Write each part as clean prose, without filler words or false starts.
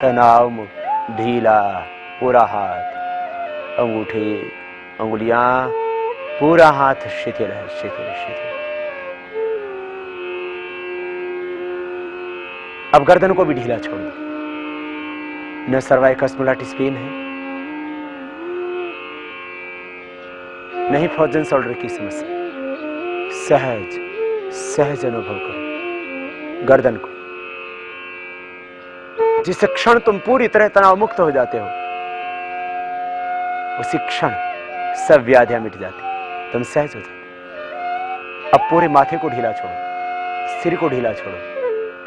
तनाव मुक्त, ढीला पूरा हाथ, अंगूठे, अंगुलियां, पूरा हाथ शिथिल है, शिथिल शिथिल। अब गर्दन को भी ढीला छोड़ दो। न सर्वाइकल स्पॉन्डिलाइटिस पेन है, नहीं फ्रोजन शोल्डर की समस्या। सहज सहज अनुभव करो गर्दन को। जिस क्षण तुम पूरी तरह तनाव मुक्त हो जाते हो, उसी क्षण सब व्याधियां मिट जाती, तुम सहज हो जाते। अब पूरे माथे को ढीला छोड़ो, सिर को ढीला छोड़ो।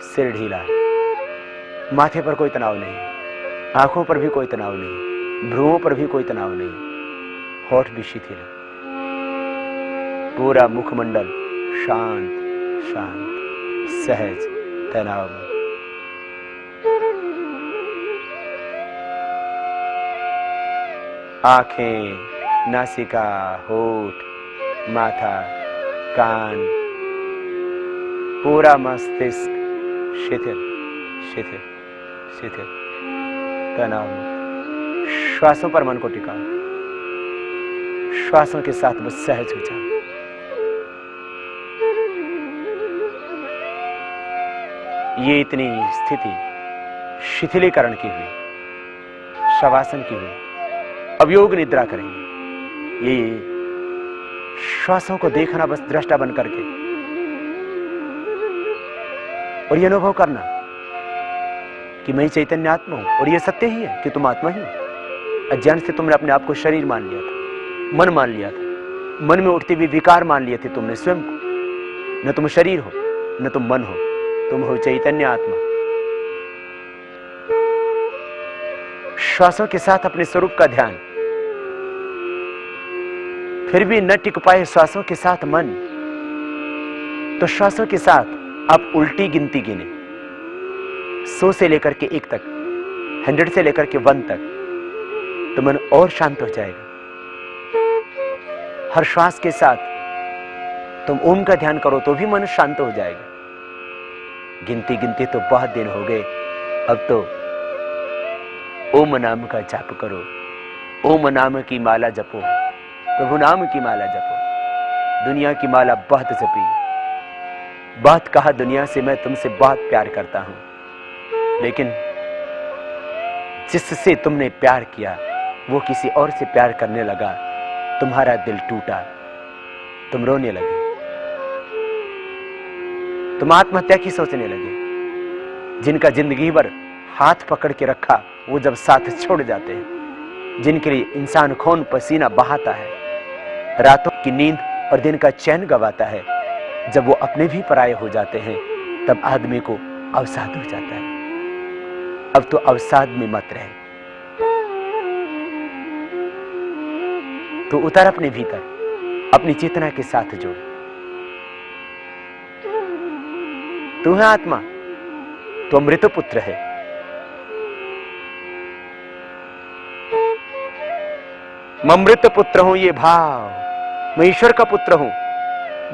सिर ढीला है, माथे पर कोई तनाव नहीं है, आंखों पर भी कोई तनाव नहीं है, भ्रुओं पर भी कोई तनाव नहीं है, होठ भी शिथिल है, पूरा मुखमंडल शांत शांत, सहज, तनाव मुक्त। आंखें, नासिका, होठ, माथा, कान, पूरा मस्तिष्क शिथिल शिथिल शिथिल, तनाव मुक्त। श्वासों पर मन को टिकाओ, श्वासों के साथ बस सहज हो जाओ। ये इतनी स्थिति शिथिलीकरण की हुई, शवासन की हुई। अब योग निद्रा करेंगे। ये श्वासों को देखना बस दृष्टा बन करके, और ये अनुभव करना कि मैं चैतन्य आत्मा हूं, और ये सत्य ही है कि तुम आत्मा ही हो। अज्ञान से तुमने अपने आप को शरीर मान लिया था, मन मान लिया था, मन में उठते हुए विकार मान लिए थे तुमने स्वयं को। न तुम शरीर हो, न तुम मन हो, तुम हो चैतन्य आत्मा। श्वासों के साथ अपने स्वरूप का ध्यान, फिर भी न टिक पाए श्वासों के साथ मन, तो श्वासों के साथ आप उल्टी गिनती गिने, 100 से लेकर के 1 तक, 100 से लेकर के 1 तक, तो मन और शांत हो जाएगा। हर श्वास के साथ तुम ओम का ध्यान करो तो भी मन शांत हो जाएगा। गिनती गिनती तो बहुत दिन हो गए, अब तो ओम नाम का जाप करो, ओम नाम की माला जपो, प्रभु नाम की माला जपो। दुनिया की माला बहुत जपी, बहुत कहा दुनिया से मैं तुमसे बहुत प्यार करता हूं, लेकिन जिससे तुमने प्यार किया वो किसी और से प्यार करने लगा, तुम्हारा दिल टूटा, तुम रोने लगे, तुम आत्महत्या की सोचने लगे। जिनका जिंदगी भर हाथ पकड़ के रखा वो जब साथ छोड़ जाते हैं, जिनके लिए इंसान खून पसीना बहाता है, रातों की नींद और दिन का चैन गवाता है, जब वो अपने भी पराये हो जाते हैं, तब आदमी को अवसाद हो जाता है। अब तो अवसाद में मत रहे, तो उतर अपने भीतर, अपनी चेतना के साथ जोड़। तू है आत्मा, तो अमृत पुत्र है। मैं अमृत पुत्र हूं, ये भाव, मैं ईश्वर का पुत्र हूं,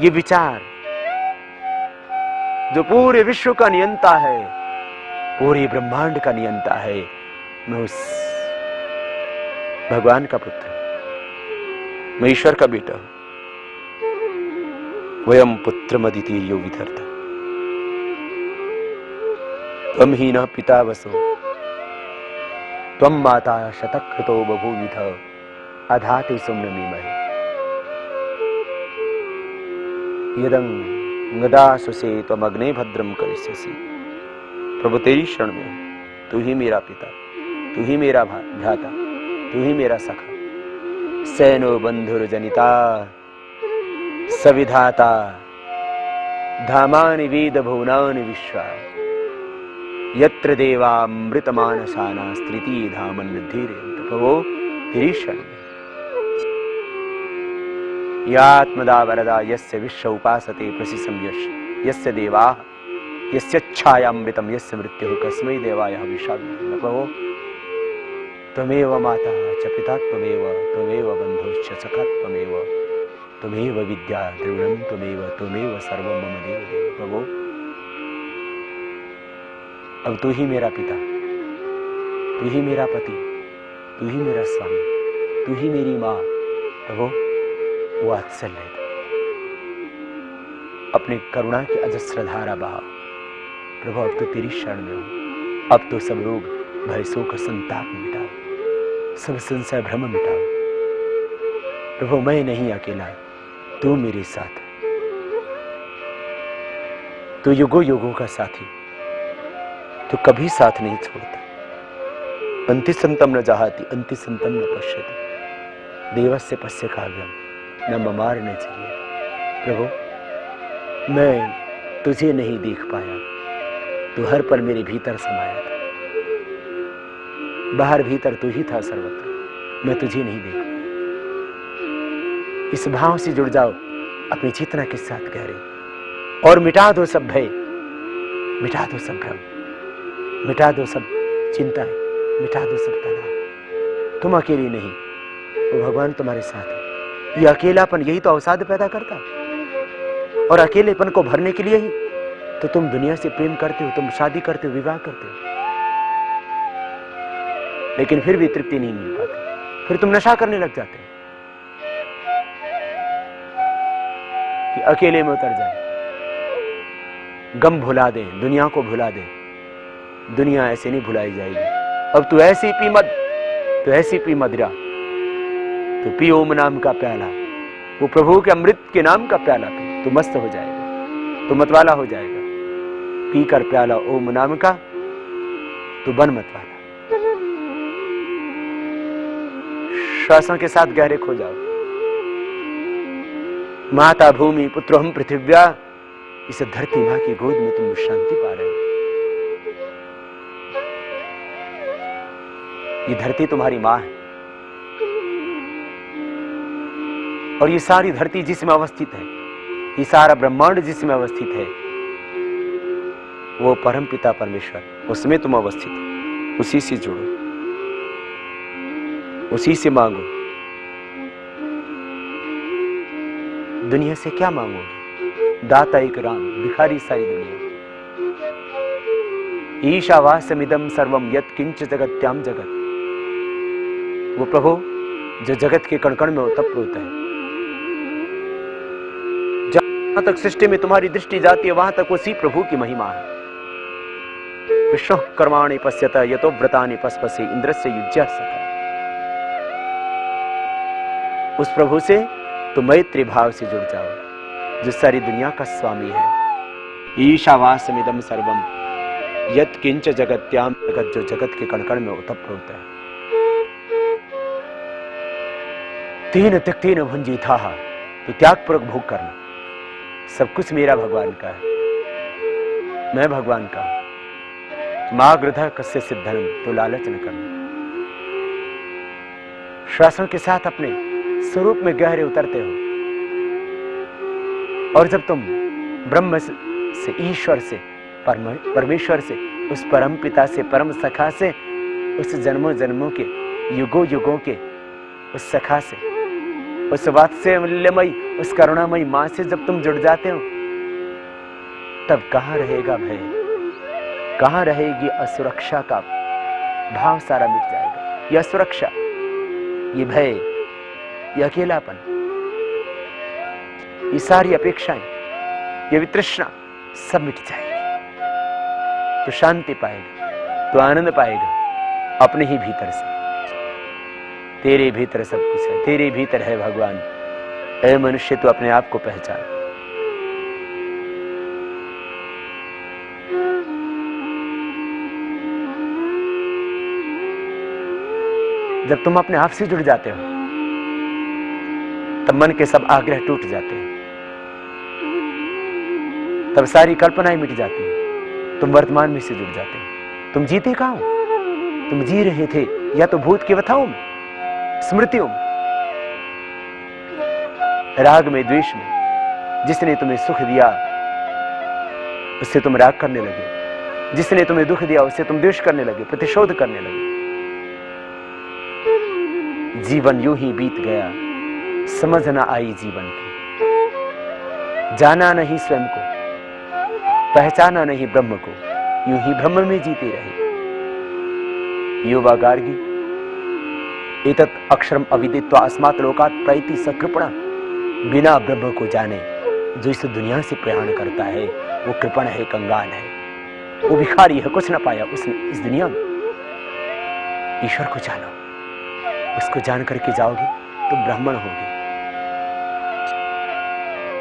ये विचार, जो पूरे विश्व का नियंता है, पूरे ब्रह्मांड का नियंता है, मैं उस भगवान का पुत्र, मैं ईश्वर का बेटा हूं। वयम पुत्रमदितीर्यो विधर्ता, त्वं हीनः पिता वसो, त्वं माता शतक्रतो बभूविथ, अधाते सुम्नमीमहे। यदं गदासुसे त्वमग्ने भद्रम करिष्यसि। प्रभु तेरी शरण में हूं, तू ही मेरा पिता, तू ही मेरा भ्राता, तू ही मेरा सखा। सैनो बंधुर्जनिता सविधाता, धामानि वेद भुवनानि विश्वा, यत्र देवामृतमानसाना स्त्रीति धामन्नधीरयन्त। प्रभु तेरी शरण में। यात्मदा वरदा यस्य विश्व उपासते प्रसिसं यस्य देवाः, यस्य छायामृतं यस्य मृत्युः कस्मै देवाय हविषा। प्रभु त्वमेव माता च पिता त्वमेव, त्वमेव बन्धुश्च सखा त्वमेव, त्वमेव विद्या द्रविणं त्वमेव, त्वमेव सर्वं मम देव देव। प्रभु अब तू ही मेरा पिता, तू ही मेरा पति, तू ही मेरा स्वामी, तू ही मेरी माँ। प्रभु वो वात्सल्य है, अपनी करुणा की अजस्र धारा बहाओ। प्रभु अब तो तेरी शरण में हूं, अब तो सब रोग भय शोक संताप मिटाओ, सब संशय भ्रम मिटाओ। प्रभु मैं नहीं अकेला, तू मेरे साथ, तू युगों युगों का साथी, तू कभी साथ नहीं छोड़ता। अंति संतम न जहाति, अंति संतम न पश्यति, देवस्य पश्य काव्यम न ममार न चाहिए। प्रभु मैं तुझे नहीं देख पाया, तू हर पल मेरे भीतर समाया था, बाहर भीतर तू ही था सर्वत्र, मैं तुझे नहीं देख पाया। इस भाव से जुड़ जाओ अपनी चेतना के साथ गहरे, और मिटा दो सब भय, मिटा दो सब भ्रम, मिटा दो सब चिंताएं, मिटा दो सब तनाव। तुम अकेले नहीं, वो भगवान तुम्हारे साथ है। ये अकेलापन यही तो अवसाद पैदा करता है, और अकेलेपन को भरने के लिए ही तो तुम दुनिया से प्रेम करते हो, तुम शादी करते हो, विवाह करते हो, लेकिन फिर भी तृप्ति नहीं मिल पाती। फिर तुम नशा करने लग जाते हो कि अकेले में उतर जाए, गम भुला दे, दुनिया को भुला दे। दुनिया ऐसे नहीं भुलाई जाएगी। अब तू ऐसी पी मद, तू ऐसी पी मदिरा, तू पी ओम नाम का प्याला, वो प्रभु के अमृत के नाम का प्याला पी, तू मस्त हो जाएगा, तू मतवाला हो जाएगा। पी कर प्याला ओम नाम का, तू बन मतवाला। श्वासों के साथ गहरे खो जाओ। माता भूमि पुत्र हम पृथिव्या, इस धरती मां की गोद में तुम शांति पा रहे हो। ये धरती तुम्हारी मां है, और ये सारी धरती जिसमें अवस्थित है, ये सारा ब्रह्मांड जिसमें अवस्थित है, वो परम पिता परमेश्वर, उसमें तुम अवस्थित हो। उसी से जुड़ो, उसी से मांगो। दुनिया से क्या मांगोगे? दाता एक राम, भिखारी सारी दुनिया। ईशावास्यमिदं सर्वम यत् किंच जगत्याम जगत, वो प्रभु जो जगत के कण कण में ओतप्रोत होता है। जहां तक सृष्टि में तुम्हारी दृष्टि जाती है, वहां तक उसी प्रभु की महिमा है। विष्णु कर्माणि पश्यत यतो व्रतानि पस्पसे इंद्रस्य युज्य सखा। उस प्रभु से तो मैत्री भाव से जुड़ जाओ, जो सारी दुनिया का स्वामी है। ईशावास्यमिदं सर्वम यत् किंच जगत्याम जगत, जो जगत के कण कण में ओतप्रोत है। तीन त्यक्तेन भुंजीथा, तो त्यागपूर्वक भोग करना। सब कुछ मेरा भगवान का है, मैं भगवान का हूं। माग्रधा कस्य सिद्धर्म, तो लालच न करना। श्वासों के साथ अपने स्वरूप में गहरे उतरते हो, और जब तुम ब्रह्म से, ईश्वर से, परमेश्वर से, उस परम पिता से, परम सखा से, उस जन्मों जन्मों के, युगों युगों के उस सखा से, उस वात्सल्यमयी, उस करुणामयी मां से जब तुम जुड़ जाते हो, तब कहां रहेगा भय, कहां रहेगी असुरक्षा का भाव? सारा मिट जाएगा। यह असुरक्षा, ये भय, ये अकेलापन, ये सारी अपेक्षाएं, ये वितृष्णा सब मिट जाएगी। तो शांति पाएगा, तो आनंद पाएगा अपने ही भीतर से। तेरे भीतर सब कुछ है, तेरे भीतर है भगवान। ऐ मनुष्य, तू अपने आप को पहचान। जब तुम अपने आप से जुड़ जाते हो, तब मन के सब आग्रह टूट जाते हैं, तब सारी कल्पनाएं मिट जाती हैं। तुम वर्तमान में से जुड़ जाते हो। तुम जीते कहां हो? तुम जी रहे थे या तो भूत की व्यथाओं में, स्मृतियों में, राग में, द्वेष में। जिसने तुम्हें सुख दिया उससे तुम राग करने लगे, जिसने तुम्हें दुख दिया उससे तुम द्वेष करने लगे, प्रतिशोध करने लगे। जीवन यूं ही बीत गया, समझ ना आई जीवन की। जाना नहीं स्वयं को, पहचाना नहीं ब्रह्म को, यूं ही ब्रह्म में जीते रहे। युवा गार्गी एतत् अक्षरम अविदित्वा अस्मात् लोकात् प्रैति सकृपणा। बिना ब्रह्म को जाने जो इस दुनिया से प्रयाण करता है वो कृपण है, कंगाल है, वो भिखारी है, कुछ ना पाया उसने इस दुनिया में। ईश्वर को जानो, उसको जान करके जाओगे तो ब्राह्मण होगे,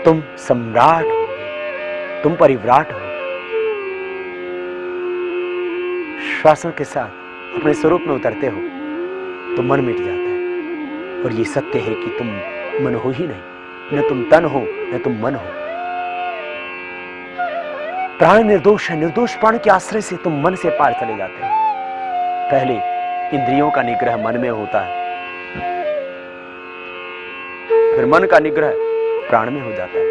तुम सम्राट होगे, तुम परिव्राट होगे। श्वासों के साथ अपने स्वरूप में उतरते हो तो मन मिट जाता है। और ये सत्य है कि तुम मन हो ही नहीं, न तुम तन हो न तुम मन हो। प्राण निर्दोष है, निर्दोष प्राण के आश्रय से तुम मन से पार चले जाते हो। पहले इंद्रियों का निग्रह मन में होता है, फिर मन का निग्रह प्राण में हो जाता है।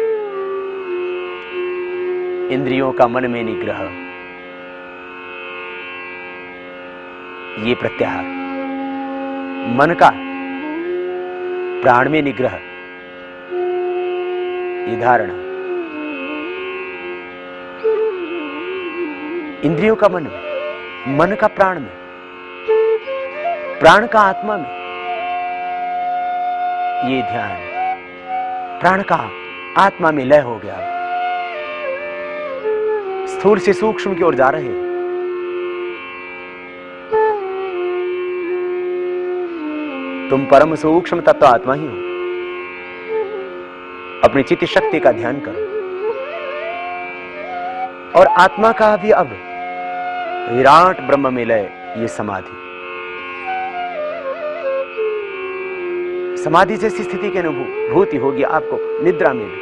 इंद्रियों का मन में निग्रह, ये प्रत्याहार, मन का प्राण में निग्रह, ये धारणा। इंद्रियों का मन में, मन का प्राण में, प्राण का आत्मा में, ये ध्यान प्राण का आत्मा में लय हो गया। स्थूल से सूक्ष्म की ओर जा रहे हैं। तुम परम सूक्ष्म तत्व आत्मा ही हो। अपनी चित्त शक्ति का ध्यान करो। और आत्मा का भी अब विराट ब्रह्म में लय, ये समाधि। समाधि जैसी स्थिति की अनुभूति होगी आपको निद्रा में भी।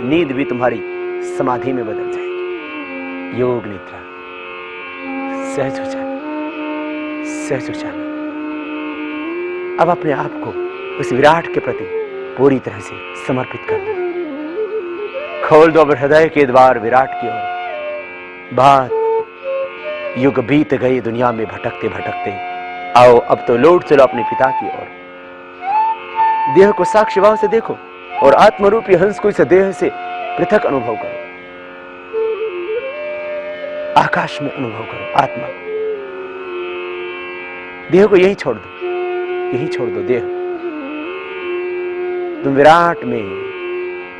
नींद भी तुम्हारी समाधि में बदल जाएगी। योग निद्रा, सहज हो जाना, सहज हो जाना। अब अपने आप को उस विराट के प्रति पूरी तरह से समर्पित कर दो। खोल दो हृदय के द्वार विराट की ओर। बात युग बीत गए दुनिया में भटकते भटकते, आओ अब तो लौट चलो अपने पिता की ओर। देह को साक्षी भाव से देखो और आत्मरूपी हंस को इस देह से पृथक अनुभव करो। आकाश में अनुभव करो आत्मा को। देह को यही छोड़ दो, यही छोड़ दो देह। तुम विराट में,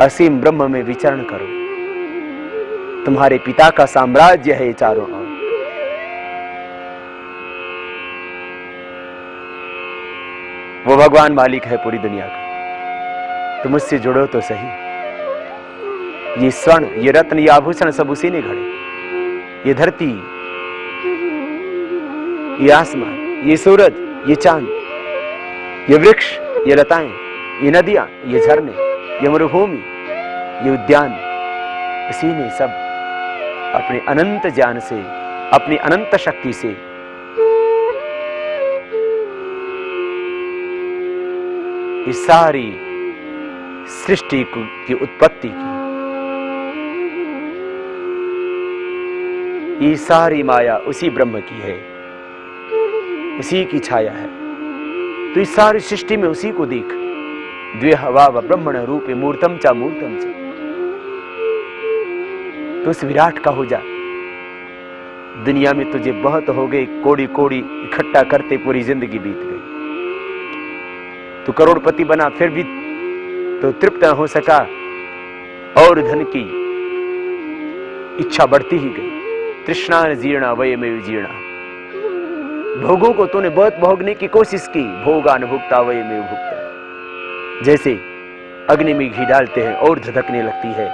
असीम ब्रह्म में विचरण करो। तुम्हारे पिता का साम्राज्य है चारों ओर। वो भगवान मालिक है पूरी दुनिया का। तुम उससे जुड़ो तो सही। ये स्वर्ण, ये रत्न, ये आभूषण सब उसी ने घड़े। ये धरती, ये आसमान, ये सूरज, ये चांद, ये वृक्ष, ये लताएं, ये नदियां, ये झरने, ये मरुभूमि, ये उद्यान, इसी ने सब अपने अनंत ज्ञान से, अपनी अनंत शक्ति से इस सारी सृष्टि की उत्पत्ति की। ये सारी माया उसी ब्रह्म की है, उसी की छाया है। तो इस सारी सृष्टि में उसी को देख। द्वेहवाव ब्रह्मण रूपे मूर्तम चा मूर्तम चा। तो उस विराट का हो जा। दुनिया में तुझे बहुत हो गए, कोड़ी कोड़ी इकट्ठा करते पूरी जिंदगी बीत गई। तू करोड़पति बना फिर भी तो तृप्त न हो सका, और धन की इच्छा बढ़ती ही गई। तृष्णा जीर्णा वयमेव जीर्णा। भोगों को तूने बहुत भोगने की कोशिश की, भोगान भुगता वयमेव भुगता। जैसे अग्नि में घी डालते हैं और धधकने लगती है,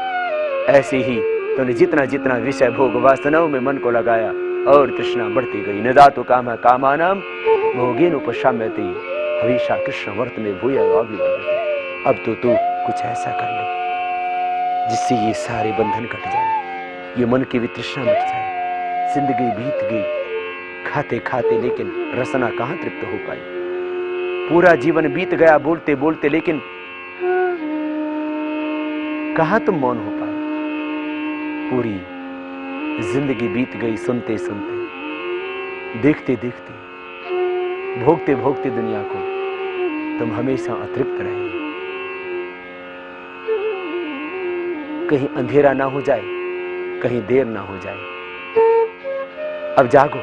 ऐसे ही तूने जितना जितना विषय भोग वासनाओं में मन को लगाया और तृष्णा बढ़ती गई। न दातु कामा कामानाम भोगेन उपशाम्यते हविषा कृष्ण वर्त में भूय अभिवर्धते। अब तो तू कुछ ऐसा कर ले जिससे ये सारे बंधन कट जाए, ये मन की वितृष्णा मिट जाए। जिंदगी बीत गई खाते खाते, लेकिन रसना कहां तृप्त हो पाई। पूरा जीवन बीत गया बोलते बोलते, लेकिन कहां तुम मौन हो पाए। पूरी जिंदगी बीत गई सुनते सुनते, देखते देखते, भोगते भोगते दुनिया को। तुम हमेशा अतृप्त रहे। कहीं अंधेरा ना हो जाए, कहीं देर ना हो जाए। अब जागो,